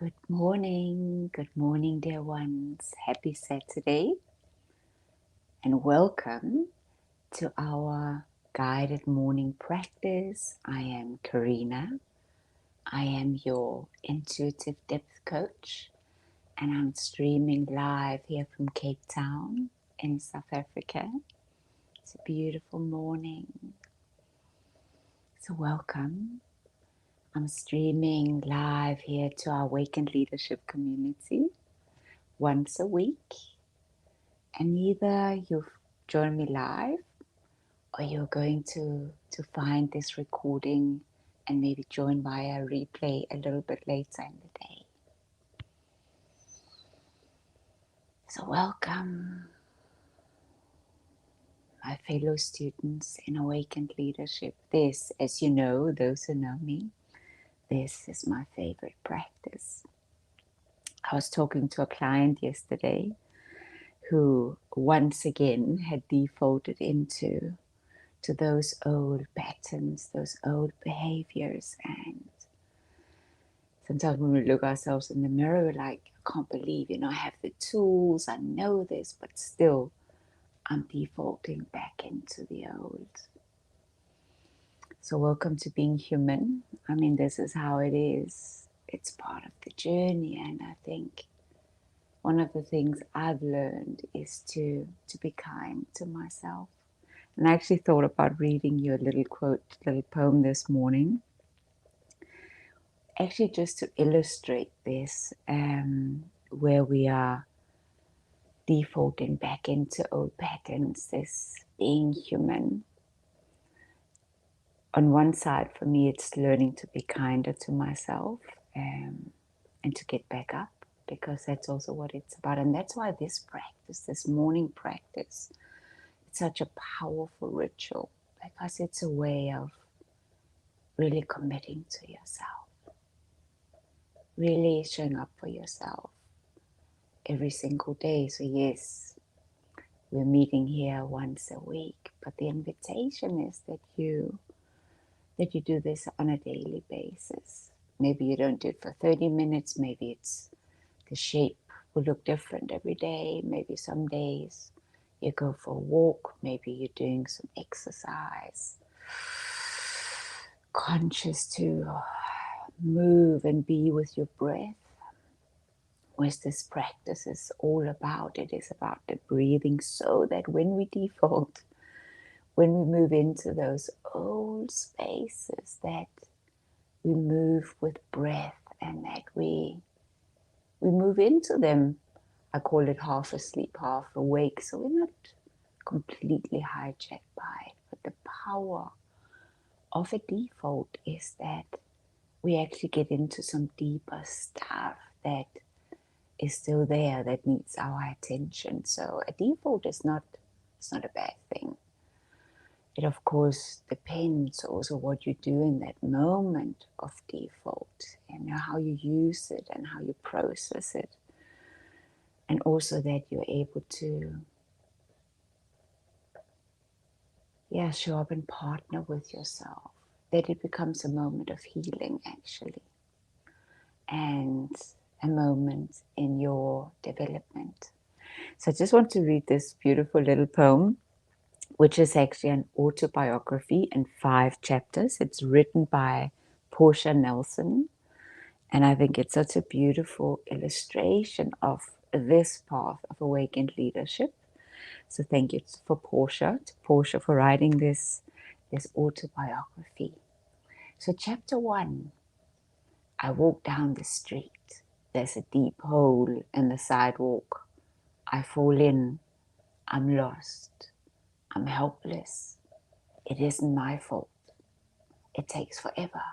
Good morning, dear ones. Happy Saturday, and welcome to our guided morning practice. I am Karina. I am your intuitive depth coach, and I'm streaming live here from Cape Town in South Africa. It's a beautiful morning, so welcome. I'm streaming live here to our Awakened Leadership community once a week. And either you've joined me live or you're going to find this recording and maybe join via replay a little bit later in the day. So welcome, my fellow students in Awakened Leadership. This, as you know, those who know me, this is my favorite practice. I was talking to a client yesterday who once again had defaulted into those old patterns, those old behaviors. And sometimes when we look ourselves in the mirror, we're like, I can't believe, I have the tools, I know this, but still I'm defaulting back into the old. So welcome to being human. I mean, this is how it is. It's part of the journey. And I think one of the things I've learned is to be kind to myself. And I actually thought about reading you a little poem this morning. Actually, just to illustrate this, where we are defaulting back into old patterns, this being human. On one side, for me, it's learning to be kinder to myself and to get back up, because that's also what it's about. And that's why this practice, this morning practice, it's such a powerful ritual, because it's a way of really committing to yourself, really showing up for yourself every single day. So yes, we're meeting here once a week, but the invitation is that you do this on a daily basis. Maybe you don't do it for 30 minutes, maybe it's the shape will look different every day. Maybe some days you go for a walk, maybe you're doing some exercise, conscious to move and be with your breath. What this practice is all about, it is about the breathing, so that when we default, when we move into those old spaces, that we move with breath, and that we move into them. I call it half asleep, half awake, so we're not completely hijacked by it. But the power of a default is that we actually get into some deeper stuff that is still there, that needs our attention. So a default is not, it's not a bad thing. It of course depends also what you do in that moment of default, and how you use it and how you process it, and also that you're able to show up and partner with yourself, that it becomes a moment of healing actually, and a moment in your development. So I just want to read this beautiful little poem, which is actually an autobiography in 5 chapters. It's written by Portia Nelson, and I think it's such a beautiful illustration of this path of awakened leadership. So thank you to Portia for writing this autobiography. So chapter 1, I walk down the street. There's a deep hole in the sidewalk. I fall in. I'm lost. I'm helpless. It isn't my fault. It takes forever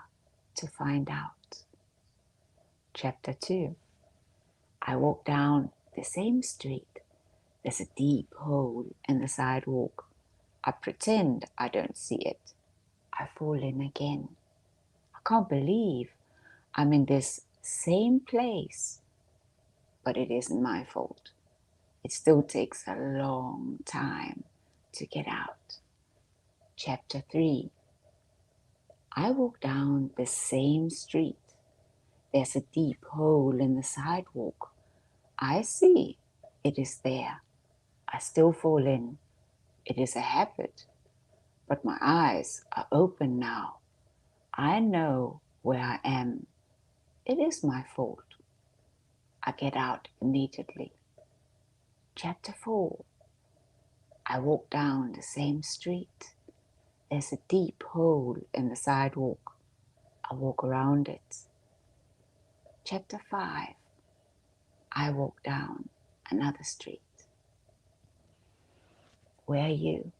to find out. Chapter 2, I walk down the same street. There's a deep hole in the sidewalk. I pretend I don't see it. I fall in again. I can't believe I'm in this same place, but it isn't my fault. It still takes a long time to get out. Chapter 3, I walk down the same street. There's a deep hole in the sidewalk. I see. It is there. I still fall in. It is a habit. But my eyes are open now. I know where I am. It is my fault. I get out immediately. Chapter 4. I walk down the same street. There's a deep hole in the sidewalk. I walk around it. Chapter 5. I walk down another street. Where are you?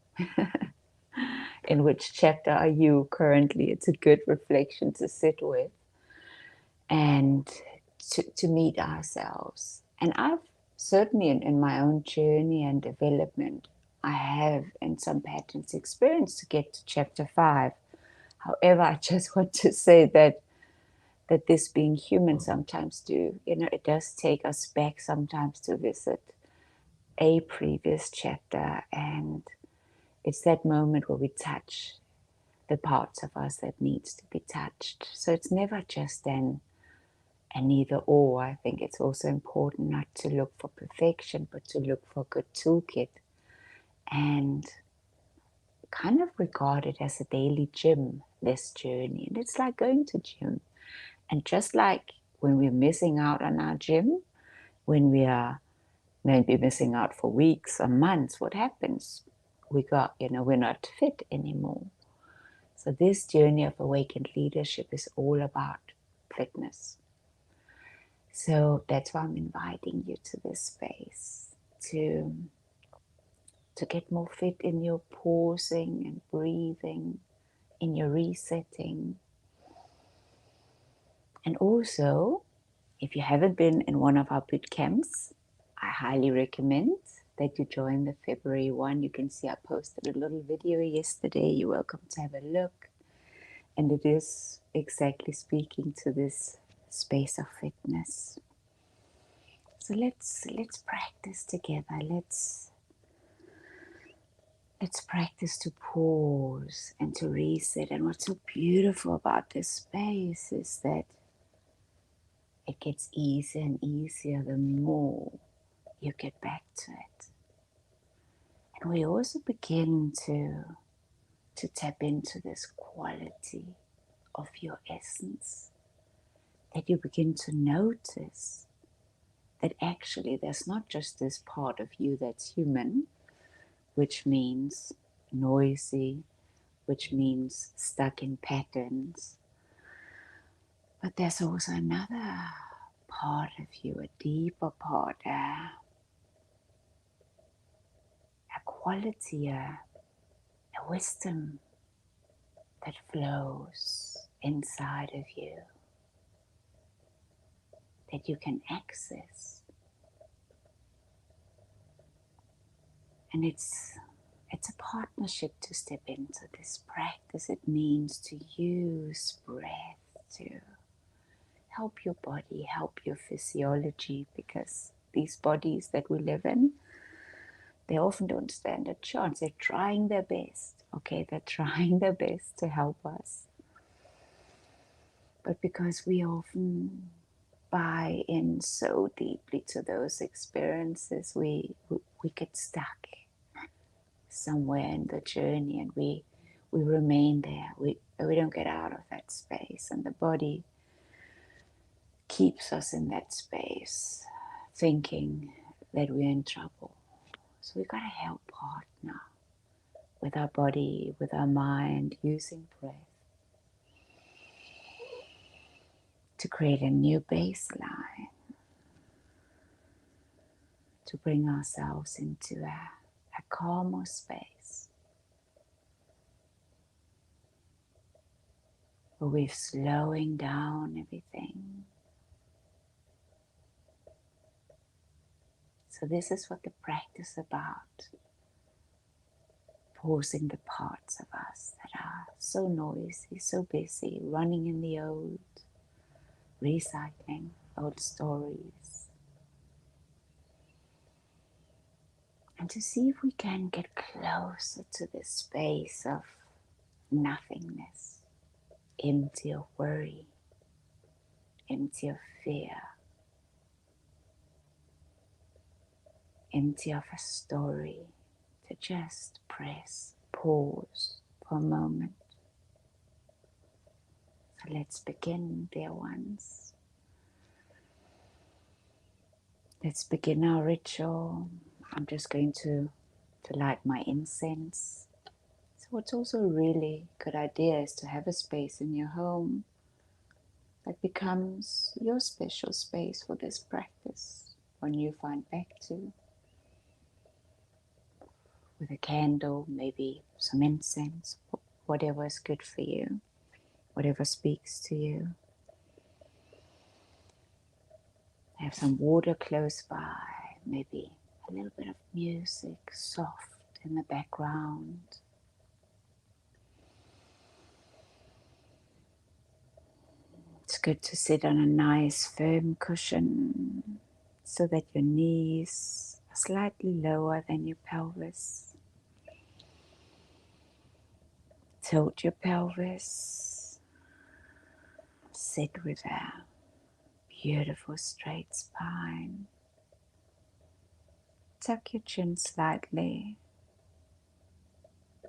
In which chapter are you currently? It's a good reflection to sit with and to meet ourselves. And I've certainly in my own journey and development, I have in some patterns experienced to get to chapter 5. However, I just want to say that this being human sometimes it does take us back sometimes to visit a previous chapter, and it's that moment where we touch the parts of us that needs to be touched. So it's never just an either or. I think it's also important not to look for perfection, but to look for a good toolkit and kind of regard it as a daily gym, this journey. And it's like going to gym. And just like when we're missing out on our gym, when we are maybe missing out for weeks or months, what happens? We're not fit anymore. So this journey of awakened leadership is all about fitness. So that's why I'm inviting you to this space to get more fit in your pausing and breathing, in your resetting. And also, if you haven't been in one of our boot camps, I highly recommend that you join the February one. You can see I posted a little video yesterday. You're welcome to have a look. And it is exactly speaking to this space of fitness. So let's practice together. Let's practice to pause and to reset. And what's so beautiful about this space is that it gets easier and easier the more you get back to it. And we also begin to tap into this quality of your essence, that you begin to notice that actually there's not just this part of you that's human, which means noisy, which means stuck in patterns, but there's also another part of you, a deeper part, a quality, a wisdom that flows inside of you that you can access. And it's a partnership to step into this practice. It means to use breath to help your body, help your physiology, because these bodies that we live in, they often don't stand a chance. They're trying their best, okay? They're trying their best to help us. But because we often buy in so deeply to those experiences, we get stuck somewhere in the journey, and we remain there. We don't get out of that space, and the body keeps us in that space, thinking that we're in trouble. So we gotta help partner with our body, with our mind, using breath to create a new baseline, to bring ourselves into a calmer space where we're slowing down everything. So this is what the practice is about. Pausing the parts of us that are so noisy, so busy, running in the old, recycling old stories. And to see if we can get closer to this space of nothingness, empty of worry, empty of fear, empty of a story, to just press pause for a moment. So let's begin, dear ones. Let's begin our ritual. I'm just going to light my incense. So what's also a really good idea is to have a space in your home that becomes your special space for this practice, when you find back to, with a candle, maybe some incense, whatever is good for you, whatever speaks to you. Have some water close by, maybe a little bit of music soft in the background. It's good to sit on a nice firm cushion so that your knees are slightly lower than your pelvis. Tilt your pelvis. Sit with a beautiful straight spine. Tuck your chin slightly.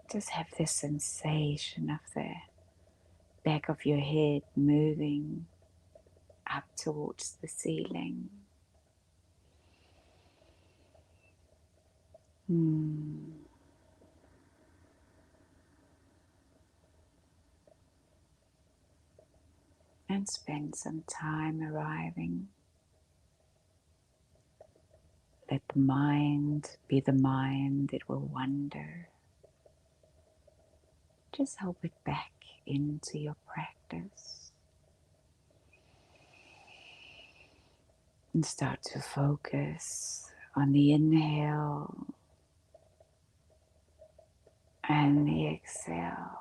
Just have this sensation of the back of your head moving up towards the ceiling. And spend some time arriving. Let the mind be the mind, it will wander. Just help it back into your practice. And start to focus on the inhale and the exhale.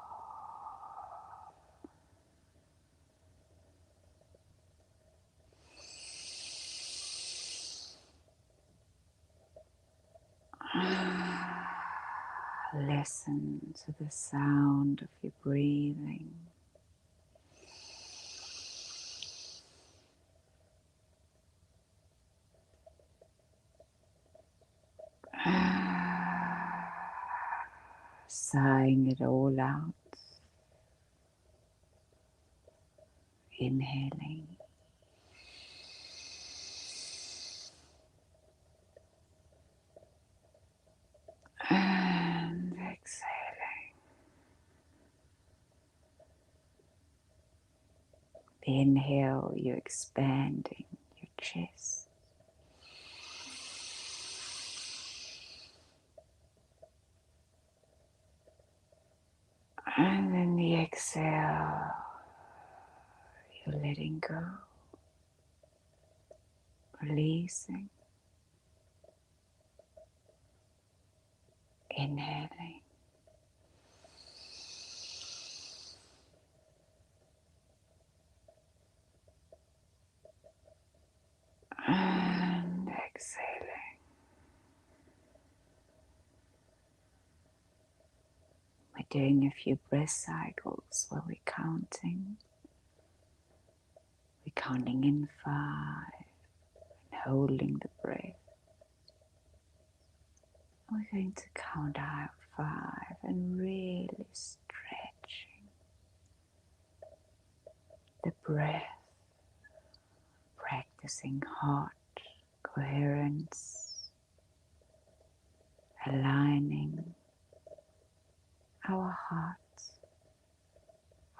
Listen to the sound of your breathing. Sighing it all out. Inhaling. And exhaling. The inhale, you're expanding your chest. And then the exhale, you're letting go, releasing, inhaling. And exhaling. We're doing a few breath cycles where we're counting. We're counting in 5 and holding the breath. We're going to count out 5 and really stretching the breath, practicing heart coherence, aligning our heart,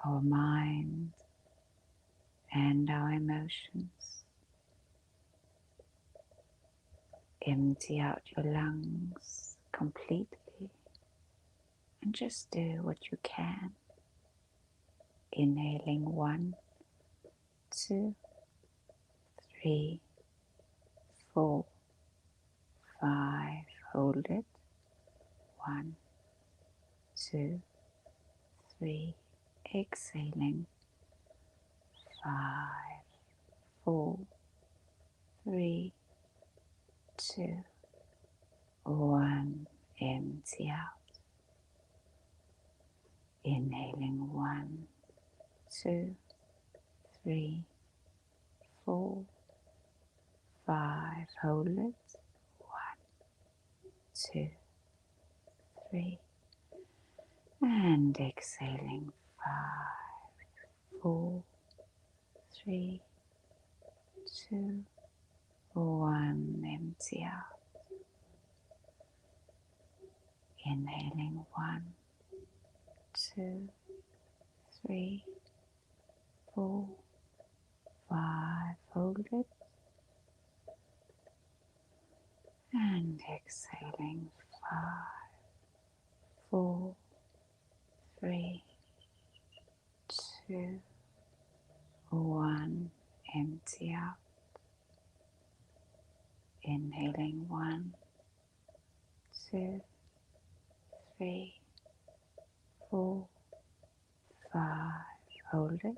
our mind, and our emotions. Empty out your lungs completely and just do what you can. Inhaling 1, 2, 3, 4, 5. Hold it. 1, 2, 3. Exhaling. 5, 4, 3, 2, 1. Empty out. Inhaling 1, 2, 3, Hold it. 1, 2, 3. And exhaling. 5, 4, 3, 2, 1. Empty out. Inhaling. 1, 2, 3, 4, 5. Hold it. And exhaling. 5, 4, 3, 2, 1. Empty out. Inhaling. 1, 2, 3, 4, 5. Hold it.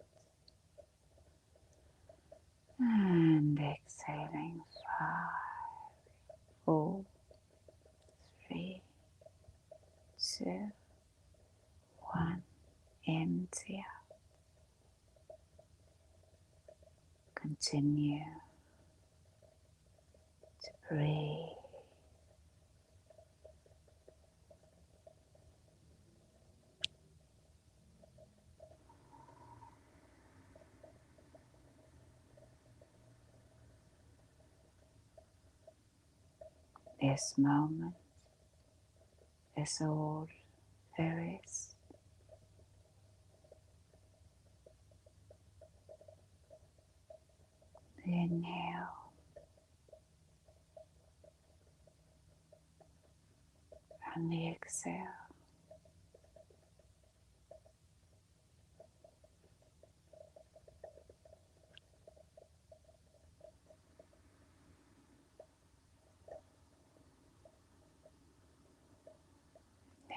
And exhaling. 5, 4, 3, 2, 1. Empty out. Continue to breathe. This moment is all there is. The inhale and the exhale.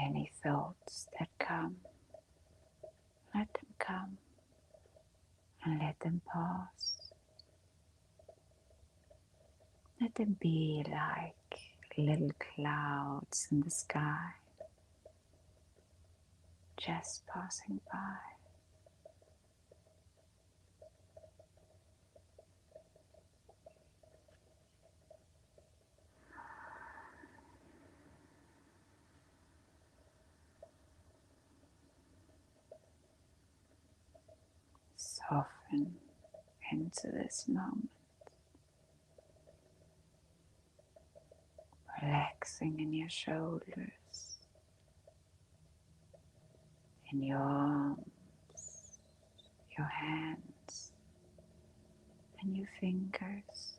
Any thoughts that come, let them come and let them pass. Let them be like little clouds in the sky, just passing by. Soften into this moment, relaxing in your shoulders, in your arms, your hands, and your fingers.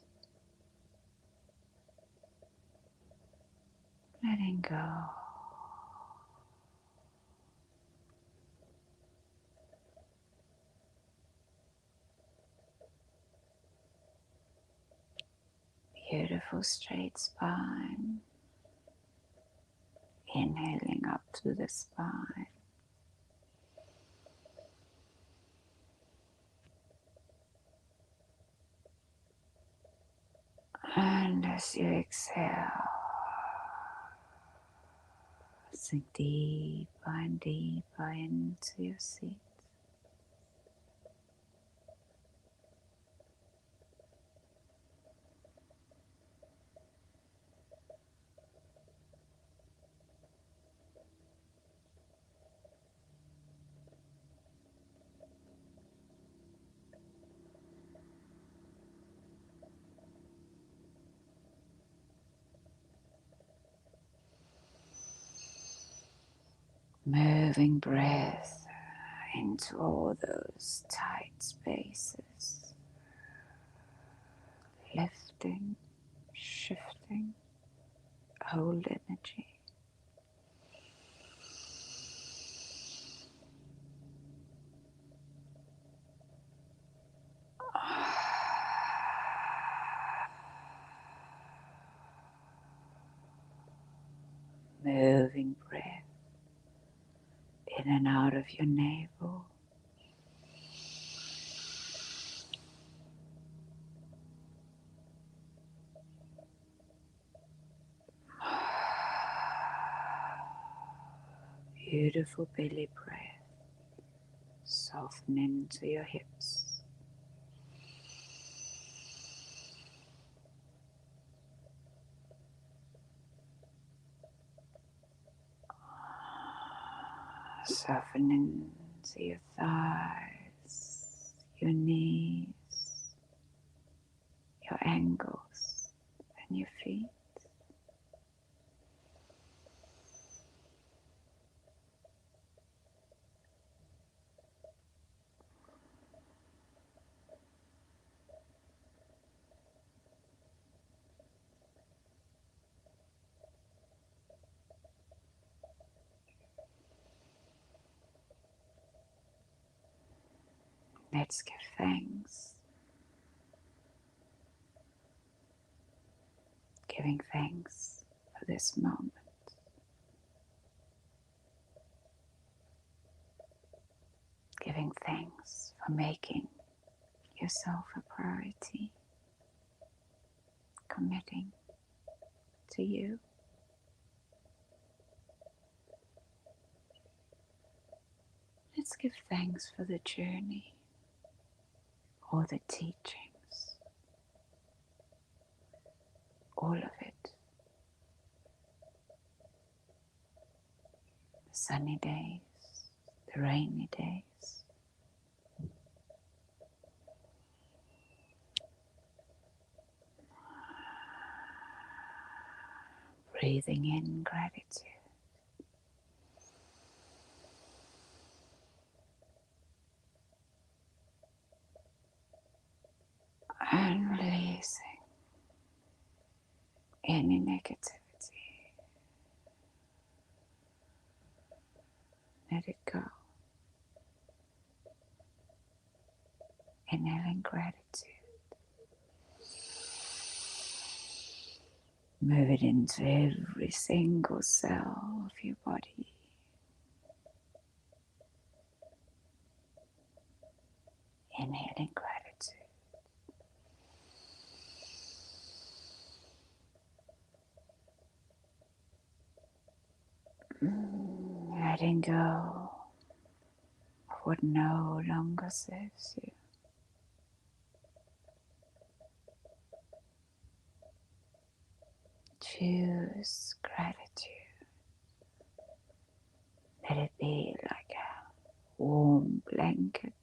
Letting go. Beautiful straight spine. Inhaling up to the spine. And as you exhale, sink deeper and deeper into your seat. Moving breath into all those tight spaces. Lifting, shifting, old energy. Moving breath in and out of your navel. Beautiful belly breath. Soften into your hips. Soften into your thighs, your knees, your ankles, and your feet. Let's give thanks. Giving thanks for this moment. Giving thanks for making yourself a priority. Committing to you. Let's give thanks for the journey, all the teachings, all of it. The sunny days, the rainy days. Breathing in gratitude. And releasing any negativity. Let it go. Inhaling gratitude. Move it into every single cell of your body. Inhaling gratitude. Letting go of what no longer serves you. Choose gratitude. Let it be like a warm blanket.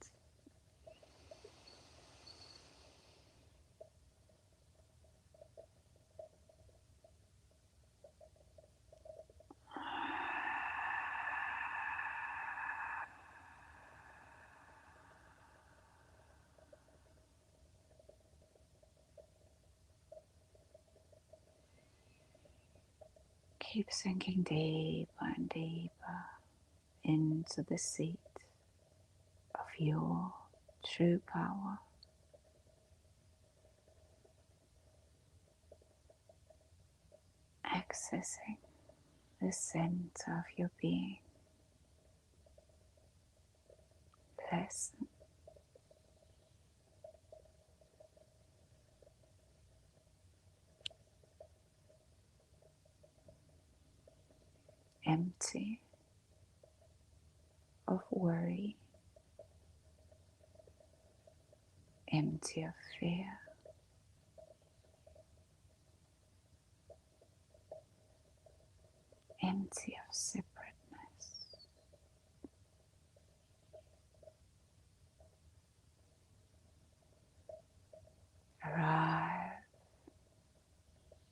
Keep sinking deeper and deeper into the seat of your true power. Accessing the center of your being. Pleasant. Empty of worry. Empty of fear. Empty of separateness. Arrive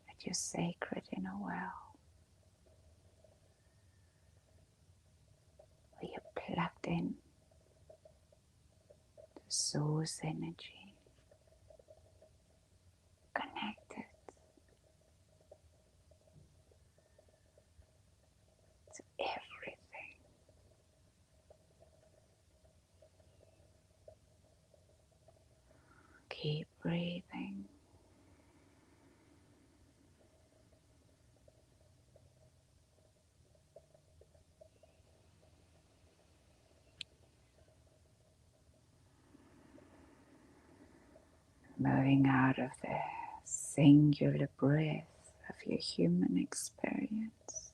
at your sacred inner well, where you're plugged in to source energy, connected to everything. Keep breathing. Moving out of the singular breath of your human experience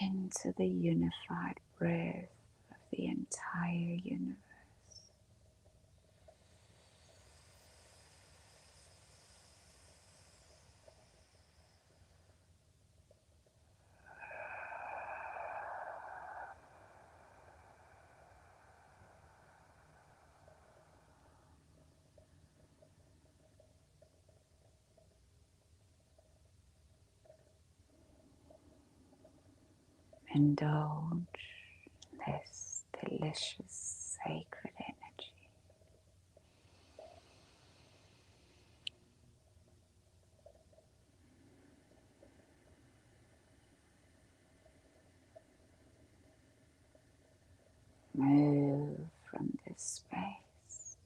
into the unified breath of the entire universe. Indulge this delicious sacred energy. Move from this space.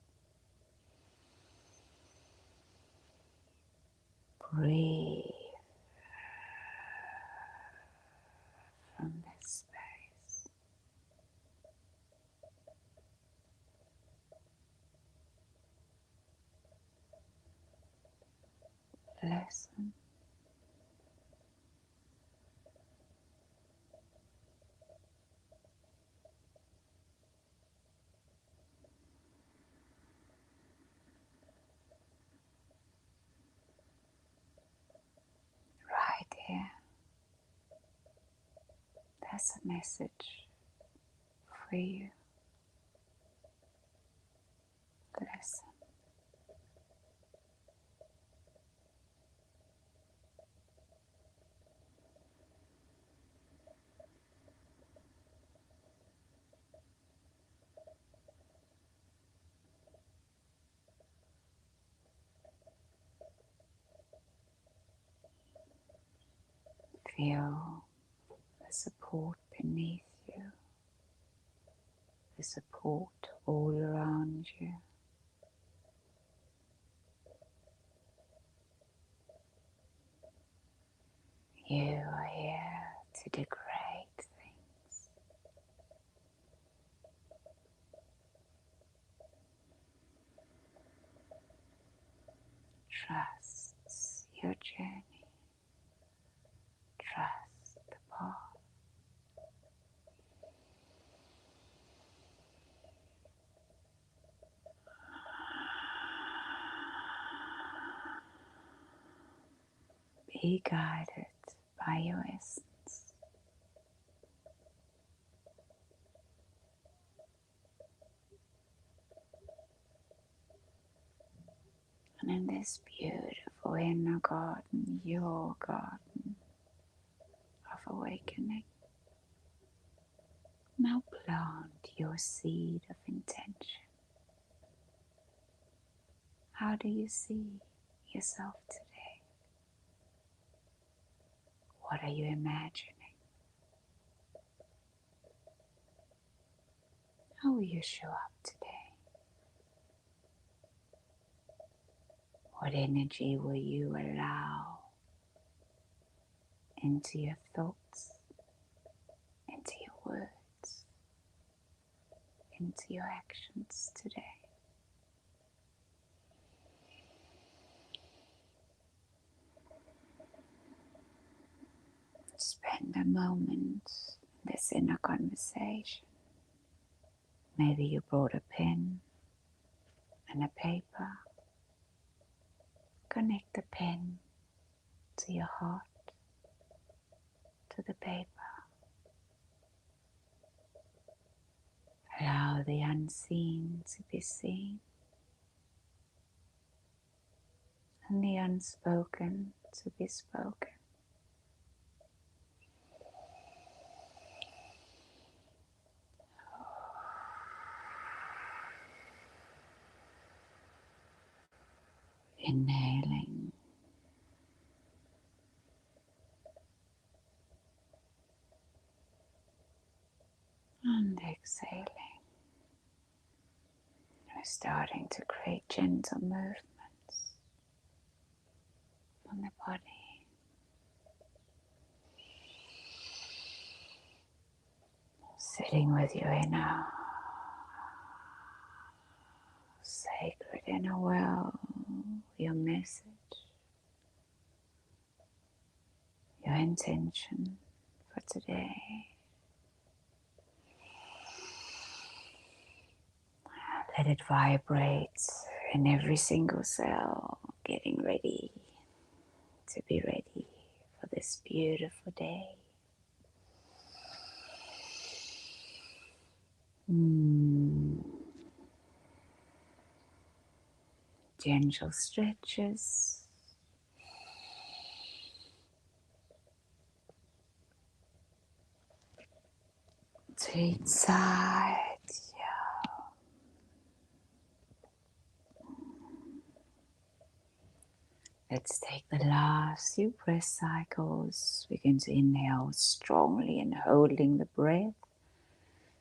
Breathe from this space. Listen. Right here, there's a message for you. Listen. Feel the support beneath you, the support all around you. You are here to do great things. Trust your journey. Trust the path. Be guided by your essence. And in this beautiful inner garden, your garden of awakening, now plant your seed of intention. How do you see yourself today? What are you imagining? How will you show up today? What energy will you allow into your thoughts, into your words, into your actions today? Spend a moment in this inner conversation. Maybe you brought a pen and a paper. Connect the pen to your heart, to the paper. Allow the unseen to be seen and the unspoken to be spoken. Inhaling and exhaling. We're starting to create gentle movements on the body. Sitting with your inner sacred inner well, your message, your intention for today. Let it vibrate in every single cell, getting ready to be ready for this beautiful day. Gentle stretches. Sweet side. Let's take the last few breath cycles. Begin to inhale strongly and holding the breath,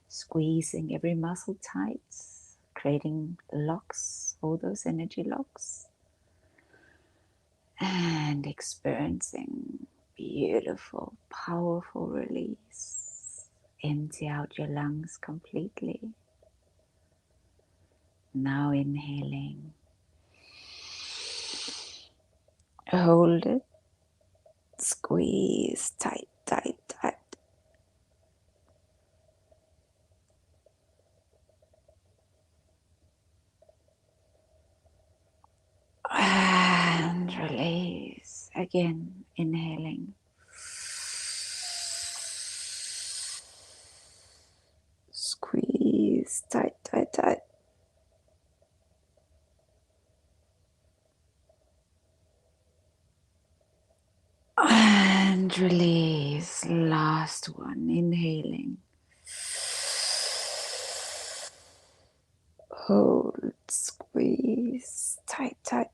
squeezing every muscle tight, creating locks, all those energy locks, and experiencing beautiful, powerful release. Empty out your lungs completely. Now inhaling. Hold it. Squeeze tight, tight, tight. And release. Again, inhaling. Squeeze tight, tight, tight. And release. Last one. Inhaling. Hold. Squeeze. Tight, tight.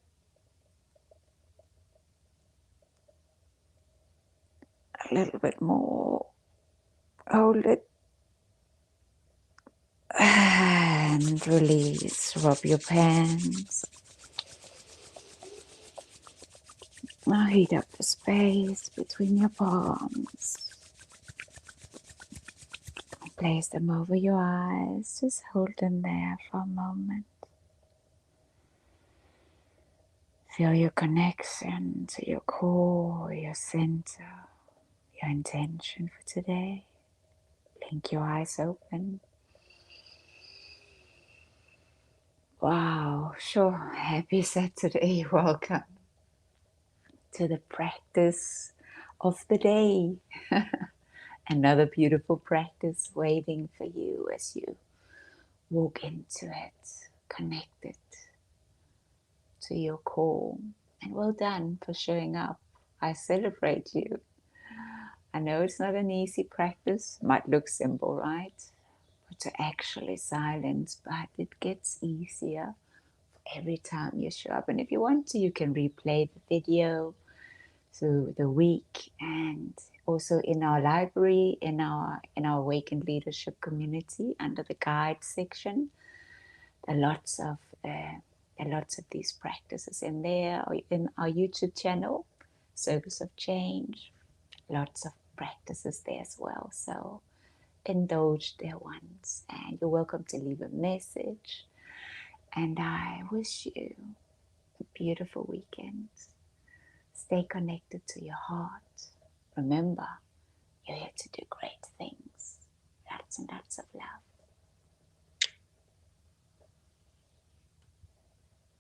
A little bit more. Hold it. And release. Rub your hands. Now heat up the space between your palms. Place them over your eyes. Just hold them there for a moment. Feel your connection to your core, your center, your intention for today. Blink your eyes open. Wow, sure. Happy Saturday. Welcome to the practice of the day. Another beautiful practice waiting for you as you walk into it, connected to your core. And well done for showing up. I celebrate you. I know it's not an easy practice. Might look simple, right? But to actually silence, but it gets easier every time you show up. And if you want to, you can replay the video through the week, and also in our library, in our Awakened Leadership community under the guide section. There are lots of these practices in there, or in our YouTube channel, Service of Change. Lots of practices there as well. So indulge there once, and you're welcome to leave a message. And I wish you a beautiful weekend. Stay connected to your heart. Remember, you're here to do great things. Lots and lots of love.